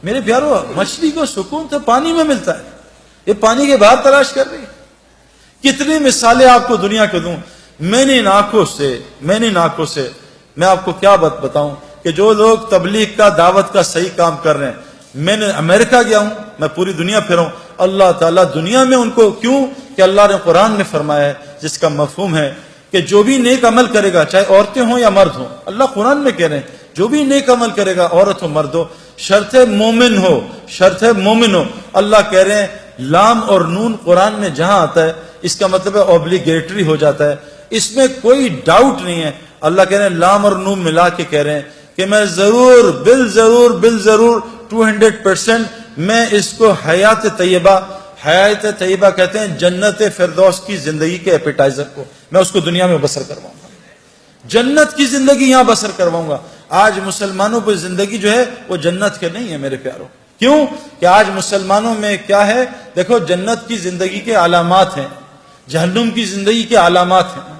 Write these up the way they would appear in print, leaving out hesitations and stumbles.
میرے پیارو مچھلی کو سکون تو پانی میں ملتا ہے، یہ پانی کے باہر تلاش کر رہی ہے۔ کتنی مثالیں آپ کو دنیا کے دوں، میں نے ان آنکھوں سے میں آپ کو کیا بتاؤں کہ جو لوگ تبلیغ کا دعوت کا صحیح کام کر رہے ہیں، میں نے امریکہ گیا ہوں، میں پوری دنیا پھروں، اللہ تعالیٰ دنیا میں ان کو کیوں کہ اللہ نے قرآن میں فرمایا ہے جس کا مفہوم ہے کہ جو بھی نیک عمل کرے گا، چاہے عورتیں ہوں یا مرد ہوں، اللہ قرآن میں کہہ رہے ہیں جو بھی نیک عمل کرے گا، عورت ہو مرد ہو، شرط مومن ہو، اللہ کہہ رہے ہیں لام اور نون قرآن میں جہاں آتا ہے اس کا مطلب ہے اوبلیگیٹری ہو جاتا ہے، اس میں کوئی ڈاؤٹ نہیں ہے۔ اللہ کہہ رہے ہیں لام اور نون ملا کے کہہ رہے ہیں کہ میں ضرور بالضرور 200% میں اس کو حیات طیبہ کہتے ہیں جنت فردوس کی زندگی کے ایپیٹائزر کو، میں اس کو دنیا میں بسر کرواؤں گا، جنت کی زندگی یہاں بسر کرواؤں گا۔ آج مسلمانوں پر زندگی جو ہے وہ جنت کے نہیں ہے میرے پیاروں، کیوں کہ آج مسلمانوں میں کیا ہے؟ دیکھو جنت کی زندگی کے علامات ہیں، جہنم کی زندگی کے علامات ہیں۔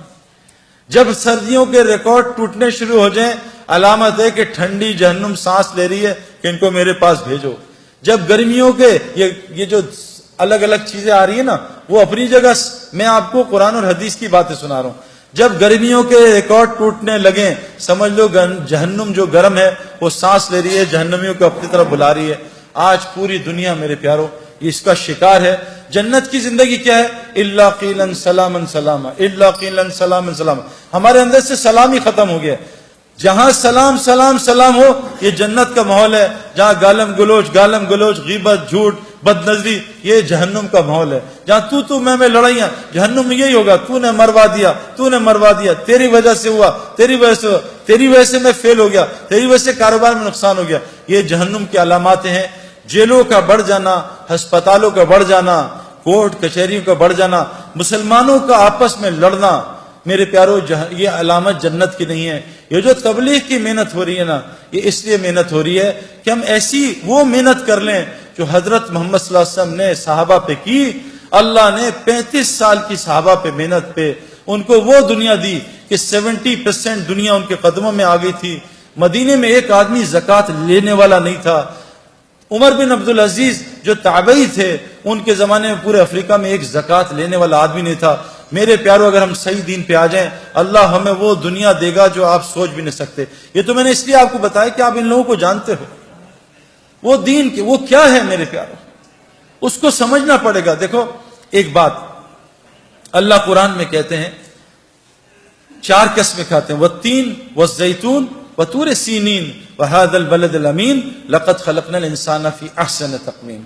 جب سردیوں کے ریکارڈ ٹوٹنے شروع ہو جائیں، علامت ہے کہ ٹھنڈی جہنم سانس لے رہی ہے کہ ان کو میرے پاس بھیجو۔ جب گرمیوں کے یہ جو الگ الگ چیزیں آ رہی ہیں نا، وہ اپنی جگہ، میں آپ کو قرآن اور حدیث کی باتیں سنا رہا ہوں، جب گرمیوں کے ریکارڈ ٹوٹنے لگیں سمجھ لو جہنم جو گرم ہے وہ سانس لے رہی ہے، جہنمیوں کو اپنی طرف بلا رہی ہے۔ آج پوری دنیا میرے پیاروں اس کا شکار ہے۔ جنت کی زندگی کیا ہے؟ الا قیلا سلاما سلاما، الا قیلا سلاما سلاما، ہمارے اندر سے سلام ہی ختم ہو گیا۔ جہاں سلام سلام سلام ہو یہ جنت کا ماحول ہے، جہاں گالم گلوچ غیبت جھوٹ بد نظری یہ جہنم کا ماحول ہے، جہاں تو میں لڑائیاں، جہنم میں یہی ہوگا، تو نے مروا دیا، تیری وجہ سے ہوا، تیری وجہ سے میں فیل ہو گیا، تیری وجہ سے کاروبار میں نقصان ہو گیا۔ یہ جہنم کی علامات ہیں۔ جیلوں کا بڑھ جانا، ہسپتالوں کا بڑھ جانا، کورٹ کچہریوں کا بڑھ جانا، مسلمانوں کا آپس میں لڑنا، میرے پیارو یہ علامت جنت کی نہیں ہے۔ یہ جو تبلیغ کی محنت ہو رہی ہے نا، یہ اس لیے محنت ہو رہی ہے کہ ہم ایسی وہ محنت کر لیں جو حضرت محمد صلی اللہ علیہ وسلم نے صحابہ پہ کی۔ اللہ نے 35 سال کی صحابہ پہ محنت پہ ان کو وہ دنیا دی کہ 70% دنیا ان کے قدموں میں آ گئی تھی۔ مدینے میں ایک آدمی زکوٰۃ لینے والا نہیں تھا۔ عمر بن عبدالعزیز جو تابعی تھے، ان کے زمانے میں پورے افریقہ میں ایک زکوٰۃ لینے والا آدمی نہیں تھا۔ میرے پیارو اگر ہم صحیح دین پہ آ جائیں، اللہ ہمیں وہ دنیا دے گا جو آپ سوچ بھی نہیں سکتے۔ یہ تو میں نے اس لیے آپ کو بتایا کہ آپ ان لوگوں کو جانتے ہو، وہ دین کے وہ کیا ہے میرے پیارو، اس کو سمجھنا پڑے گا۔ دیکھو ایک بات اللہ قرآن میں کہتے ہیں 4 قسمیں کھاتے ہیں، والتین والزیتون وطور سینین وہذا البلد الامین لقد خلقنا الانسان فی احسن تقویم۔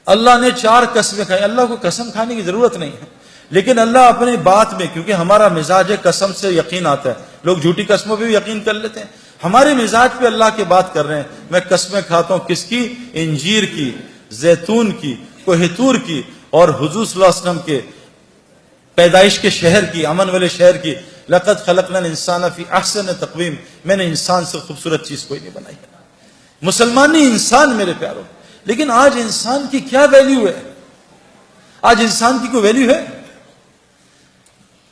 اللہ نے 4 قسمیں کھائی۔ اللہ کو قسم کھانے کی ضرورت نہیں ہے، لیکن اللہ اپنی بات میں، کیونکہ ہمارا مزاج ہے قسم سے یقین آتا ہے، لوگ جھوٹی قسموں پہ بھی یقین کر لیتے ہیں، ہمارے مزاج پہ اللہ کی بات کر رہے ہیں۔ میں قسمیں کھاتا ہوں کس کی؟ انجیر کی، زیتون کی، کوہ طور کی، اور حضور صلی اللہ علیہ وسلم کے پیدائش کے شہر کی، امن والے شہر کی۔ لقد خلقنا الانسان فی احسن تقویم، میں نے انسان سے خوبصورت چیز کوئی نہیں بنائی۔ مسلمان نہیں، انسان میرے پیارو۔ لیکن آج انسان کی کیا ویلیو ہے؟ آج انسان کی کوئی ویلیو ہے؟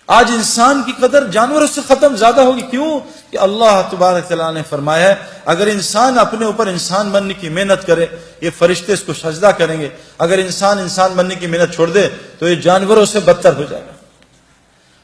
آج انسان کی قدر جانوروں سے ختم زیادہ ہوگی۔ کیوں کہ اللہ تبارک تعالیٰ نے فرمایا ہے اگر انسان اپنے اوپر انسان بننے کی محنت کرے، یہ فرشتے اس کو سجدہ کریں گے۔ اگر انسان بننے کی محنت چھوڑ دے تو یہ جانوروں سے بدتر ہو جائے گا۔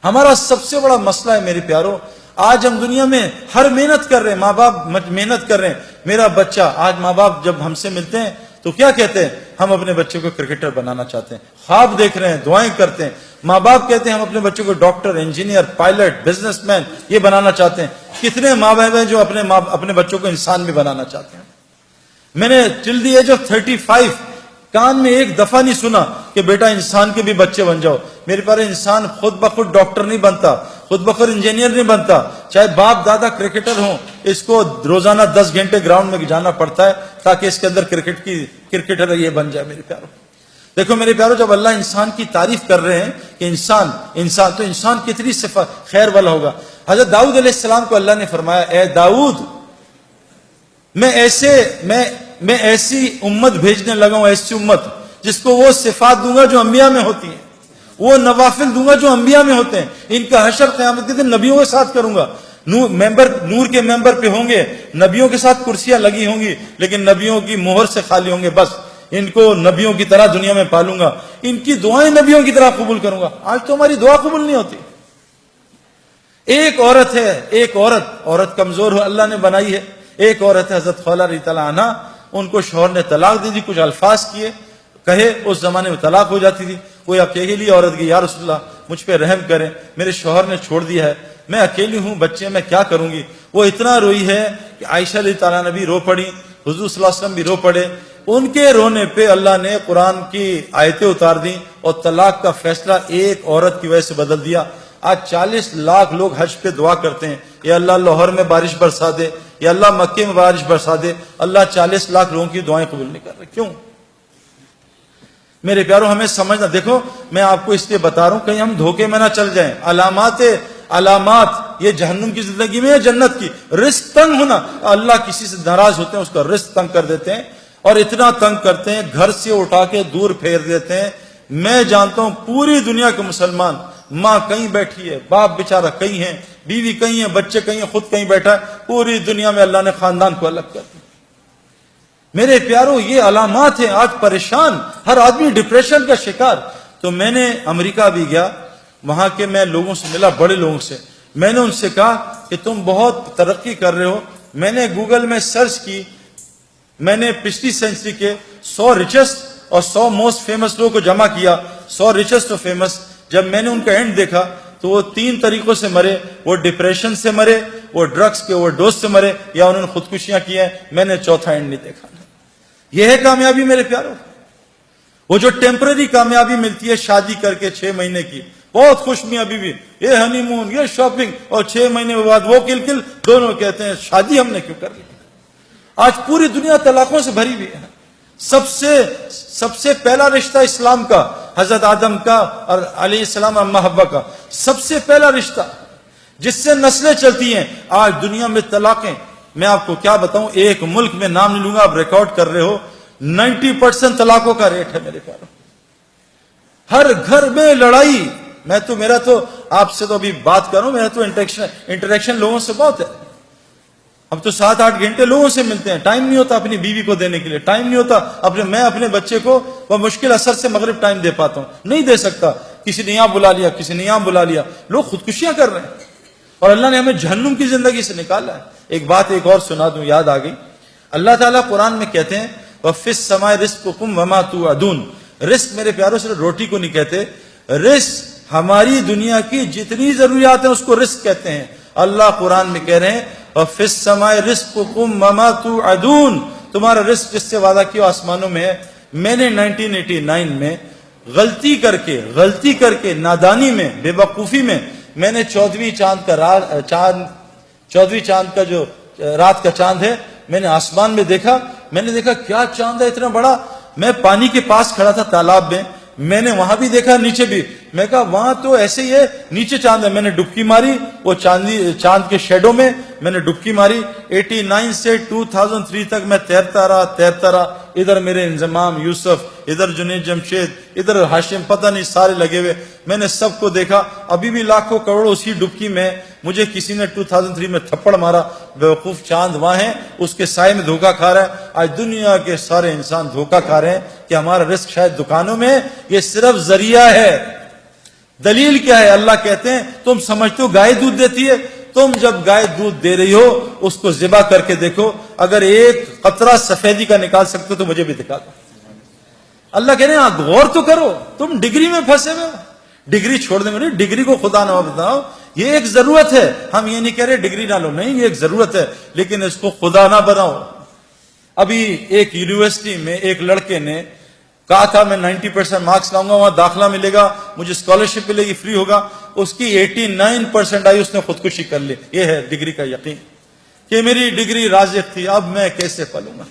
ہمارا سب سے بڑا مسئلہ ہے میرے پیارو، آج ہم دنیا میں ہر محنت کر رہے ہیں، ماں باپ محنت کر رہے ہیں۔ میرا بچہ، آج ماں باپ جب ہم سے ملتے ہیں تو کیا کہتے ہیں؟ ہم اپنے بچے کو کرکٹر بنانا چاہتے ہیں، خواب دیکھ رہے ہیں، دعائیں کرتے ہیں۔ ماں باپ کہتے ہیں ہم اپنے بچوں کو doctor, engineer, pilot, business man یہ بنانا چاہتے ہیں۔ کتنے ماں باپ ہیں جو اپنے بچوں کو انسان بھی بنانا چاہتے ہیں۔ میں نے ٹل دی ایج آف 35 کان میں ایک دفعہ نہیں سنا کہ بیٹا انسان کے بھی بچے بن جاؤ۔ میرے پاس انسان خود بخود ڈاکٹر نہیں بنتا، خود بخود انجینئر نہیں بنتا، چاہے باپ دادا کرکٹر ہوں، اس کو روزانہ 10 گھنٹے گراؤنڈ میں جانا پڑتا ہے تاکہ اس کے اندر کرکٹر یہ بن جائے۔ میرے پیارو دیکھو میرے پیارو، جب اللہ انسان کی تعریف کر رہے ہیں کہ انسان تو انسان کتنی صفت خیر والا ہوگا۔ حضرت داؤد علیہ السلام کو اللہ نے فرمایا اے داؤد، میں ایسی امت بھیجنے لگا ہوں، ایسی امت جس کو وہ صفات دوں گا جو انبیاء میں ہوتی ہیں، وہ نوافل دوں گا جو انبیاء میں ہوتے ہیں، ان کا حشر قیامت کے دن نبیوں کے ساتھ کروں گا۔ نور کے ممبر پہ ہوں گے, نبیوں کے ساتھ کرسیاں لگی ہوں گی, لیکن نبیوں کی مہر سے خالی ہوں گے. بس ان کو نبیوں کی طرح دنیا میں پالوں گا, ان کی دعائیں نبیوں کی طرح قبول کروں گا. آج تو ہماری دعا قبول نہیں ہوتی. ایک عورت ہے, ایک عورت کمزور ہو, اللہ نے بنائی ہے. ایک عورت ہے حضرت خولہ رضی اللہ عنہا, ان کو شوہر نے طلاق دی تھی, کچھ الفاظ کیے کہے, اس زمانے میں طلاق ہو جاتی تھی. کوئی اکیلی عورت کی, یا رسول اللہ مجھ پہ رحم کریں, میرے شوہر نے چھوڑ دیا ہے, میں اکیلی ہوں, بچے, میں کیا کروں گی. وہ اتنا روئی ہے کہ عائشہ رضی اللہ عنہا بھی رو پڑی, حضور صلی اللہ علیہ وسلم بھی رو پڑے. ان کے رونے پہ اللہ نے قرآن کی آیتیں اتار دی اور طلاق کا فیصلہ ایک عورت کی وجہ سے بدل دیا. آج 40 لاکھ لوگ حج پہ دعا کرتے ہیں, یا اللہ لاہور میں بارش برسا دے, یا اللہ مکے میں بارش برسا دے. اللہ 40 لاکھ لوگوں کی دعائیں قبول نہیں کر رہے. کیوں؟ میرے پیاروں, ہمیں سمجھنا. دیکھو میں آپ کو اس لیے بتا رہا ہوں کہیں ہم دھوکے میں نہ چل جائیں. علامات یہ جہنم کی زندگی میں ہے, جنت کی. رزق تنگ ہونا, اللہ کسی سے ناراض ہوتے ہیں, اس کا رزق تنگ کر دیتے ہیں, اور اتنا تنگ کرتے ہیں گھر سے اٹھا کے دور پھیر دیتے ہیں. میں جانتا ہوں پوری دنیا کے مسلمان, ماں کہیں بیٹھی ہے, باپ بیچارہ کہیں ہے, بیوی کہیں ہے, بچے کہیں ہیں, خود کہیں بیٹھا ہے, پوری دنیا میں اللہ نے خاندان کو الگ کر دیا. میرے پیاروں, یہ علامات ہیں. آج پریشان, ہر آدمی ڈپریشن کا شکار. تو میں نے امریکہ بھی گیا, وہاں کے میں لوگوں سے ملا, بڑے لوگوں سے. میں نے ان سے کہا کہ تم بہت ترقی کر رہے ہو. میں نے گوگل میں سرچ کی, میں نے پچھلی سینچری کے 100 ریچسٹ اور 100 موسٹ فیمس لوگوں کو جمع کیا. 100 ریچسٹ اور فیمس, جب میں نے ان کا اینڈ دیکھا تو وہ 3 طریقوں سے مرے. وہ ڈپریشن سے مرے, وہ ڈرگس کے اوور ڈوز سے مرے, یا انہوں نے خودکشیاں کی ہیں. میں نے چوتھا اینڈ نہیں دیکھا. یہ ہے کامیابی میرے پیاروں. وہ جو ٹیمپرری کامیابی ملتی ہے شادی کر کے 6 مہینے کی, بہت خوش میاں بیوی, یہ ہنی مون, یہ شاپنگ, اور 6 مہینے کے بعد وہ کل دونوں کہتے ہیں شادی ہم نے کیوں کر لی. آج پوری دنیا طلاقوں سے بھری ہوئی ہے. سب سے پہلا رشتہ اسلام کا حضرت آدم کا اور علیہ السلام اما حوا کا سب سے پہلا رشتہ جس سے نسلیں چلتی ہیں. آج دنیا میں طلاقیں, میں آپ کو کیا بتاؤں, ایک ملک میں نام نہیں لوں گا, آپ ریکارڈ کر رہے ہو, 90% طلاقوں کا ریٹ ہے میرے پیاروں. ہر گھر میں لڑائی. میرا تو آپ سے تو ابھی بات کروں, میرا تو انٹریکشن لوگوں سے بہت ہے. ہم تو 7-8 گھنٹے لوگوں سے ملتے ہیں. ٹائم نہیں ہوتا اپنی بیوی کو دینے کے لیے, ٹائم نہیں ہوتا میں اپنے بچے کو مشکل اثر سے مغرب ٹائم دے پاتا ہوں, نہیں دے سکتا. کسی نے یہاں بلا لیا, کسی نے یہاں بلا لیا. لوگ خودکشیاں کر رہے ہیں, اور اللہ نے ہمیں جہنم کی زندگی سے نکالا ہے. ایک بات ایک اور سنا دوں, یاد آ گئی. اللہ تعالیٰ قرآن میں کہتے ہیں وَفِي السَّمَاءِ رِزْقُكُمْ وَمَا تُوعَدُونَ. رزق میرے پیاروں صرف روٹی کو نہیں کہتے, رزق ہماری دنیا کی جتنی ضروریات ہیں اس کو رزق کہتے ہیں. اللہ قرآن میں کہہ رہے ہیں وَفِي السَّمَاءِ رِزْقُكُمْ وَمَا تُوعَدُونَ. تمہارا رزق جس سے وعدہ کیا آسمانوں میں ہے. میں نے 1989 میں غلطی کر کے نادانی میں, بے وقوفی میں نے 14ویں چاند کا جو رات کا چاند ہے, میں نے آسمان میں دیکھا. میں نے دیکھا کیا چاند ہے اتنا بڑا. میں پانی کے پاس کھڑا تھا تالاب میں نے وہاں بھی دیکھا, نیچے بھی. میں کہا وہاں تو ایسے ہی ہے, نیچے چاند ہے. میں نے ڈبکی ماری وہ چاند کے شیڈو میں نے ڈبکی ماری. 89 سے 2003 تک میں تیرتا رہا. ادھر میرے انضمام یوسف, ادھر جنید جمشید, ادھر ہاشم, پتہ نہیں سارے لگے ہوئے. میں نے سب کو دیکھا. ابھی بھی لاکھوں کروڑوں اسی ڈبکی میں. مجھے کسی نے 2003 میں تھپڑ مارا. بیوقوف چاند وہاں ہے, اس کے سائے میں دھوکہ کھا رہا ہے. آج دنیا کے سارے انسان دھوکہ کھا رہے ہیں کہ ہمارا رزق شاید دکانوں میں. یہ صرف ذریعہ ہے. دلیل کیا ہے؟ اللہ کہتے ہیں تم سمجھتے ہو گائے دودھ دیتی ہے, تم جب گائے دودھ دے رہی ہو اس کو ذبح کر کے دیکھو, اگر ایک قطرہ سفیدی کا نکال سکتے تو مجھے بھی دکھا دو. اللہ کہہ رہے ہیں غور تو کرو, تم ڈگری میں پھنسے ہوئے. ڈگری چھوڑ دیں, ڈگری کو خدا نہ بتاؤ, یہ ایک ضرورت ہے. ہم یہ نہیں کہہ رہے ڈگری نہ لو, نہیں, یہ ایک ضرورت ہے, لیکن اس کو خدا نہ بناؤ. ابھی ایک یونیورسٹی میں ایک لڑکے نے کہا تھا میں 90% مارکس لاؤں گا, وہاں داخلہ ملے گا, مجھے اسکالرشپ ملے گی, فری ہوگا. اس کی 89% آئی, اس نے خودکشی کر لی. یہ ہے ڈگری کا یقین کہ میری ڈگری رازق تھی, اب میں کیسے پلوں گا.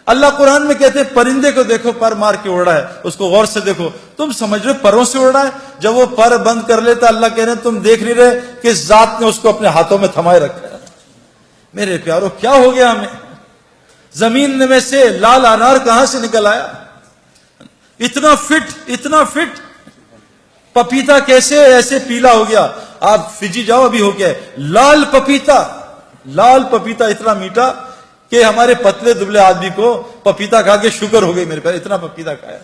اللہ قرآن میں کہتے ہیں پرندے کو دیکھو پر مار کے اڑ رہا ہے, اس کو غور سے دیکھو. تم سمجھ رہے پروں سے اڑ رہا ہے, جب وہ پر بند کر لیتا اللہ کہہ رہے ہیں تم دیکھ نہیں رہے کہ ذات نے اس کو اپنے ہاتھوں میں تھمائے رکھا ہے. میرے پیارو کیا ہو گیا ہمیں؟ زمین میں سے لال انار کہاں سے نکل آیا؟ اتنا فٹ پپیتا کیسے ایسے پیلا ہو گیا؟ آپ فجی جاؤ ابھی ہو کے لال پپیتا اتنا میٹھا کہ ہمارے پتلے دبلے آدمی کو پپیتا کھا کے شکر ہو گئی میرے پیار اتنا پپیتا کھایا.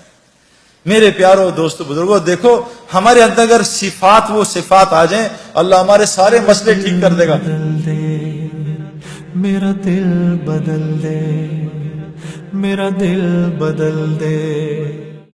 میرے پیاروں دوستو بزرگوں دیکھو ہمارے اندر اگر وہ صفات آ جائیں اللہ ہمارے سارے مسئلے ٹھیک کر دے گا. میرا دل بدل دے، میرا دل بدل دے.